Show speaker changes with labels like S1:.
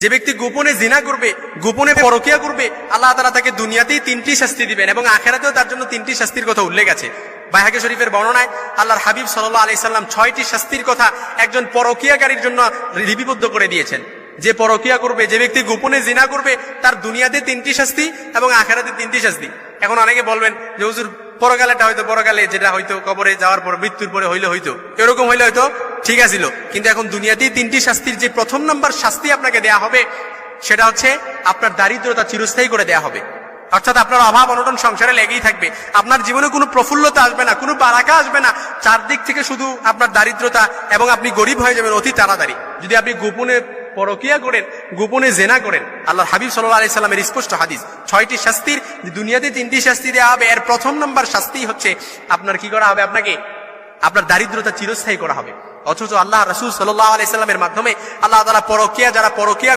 S1: যে ব্যক্তি গোপনে জিনা করবে, গোপনে পরকিয়া করবে, আল্লাহ তাআলা তাকে দুনিয়াতেই 3টি শাস্তি দিবেন এবং আখিরাতেও তার জন্য 3টি শাস্তির কথা উল্লেখ আছে। বাইহাকী শরীফের বর্ণনায় আল্লাহর হাবিব সাল্লাল্লাহু আলাইহি সাল্লাম 6টি শাস্তির কথা একজন পরকিয়াকারীর জন্য লিপিবদ্ধ করে দিয়েছেন। যে পরকিয়া করবে, যে ব্যক্তি গোপনে জিনা করবে, তার দুনিয়াতে 3টি শাস্তি এবং আখিরাতে 3টি শাস্তি। এখন অনেকে বলবেন যে হুজুর পরকালেটা হয়তো পরকালে, যেটা হয়তো কবরে যাওয়ার পর মৃত্যুর পরে হইলে হইতো, এরকম হইলে হয়তো ঠিক আছিল, কিন্তু এখন দুনিয়াতেই 3টি শাস্তির যে প্রথম নাম্বার শাস্তি আপনাকে দেয়া হবে সেটা হচ্ছে আপনার দারিদ্রতা চিরস্থায়ী করে দেয়া হবে। অর্থাৎ আপনার অভাব অনটন সংসারে লেগেই থাকবে, আপনার জীবনে কোনো প্রফুল্লতা আসবে না, কোনো বারাকা আসবে না, চারদিক থেকে শুধু আপনার দারিদ্রতা এবং আপনি গরিব হয়ে যাবেন অতি তাড়াতাড়ি। যদি আপনি গোপনে পরকিয়া করেন, গোপনে জেনা করেন, আল্লাহর হাবিব সাল্লাল্লাহু আলাইহি সাল্লামের স্পষ্ট হাদিস, 6টি শাস্তির দুনিয়াতে 3টি শাস্তি দেওয়া হবে। এর প্রথম নাম্বার শাস্তি হচ্ছে আপনার কি করা হবে, আপনাকে আপনার দারিদ্রতা চিরস্থায়ী করা হবে। অথচ আল্লাহ রাসূল সাল্লাল্লাহু আলাইহি সাল্লামের মাধ্যমে আল্লাহ তাআলা যারা পরকিয়া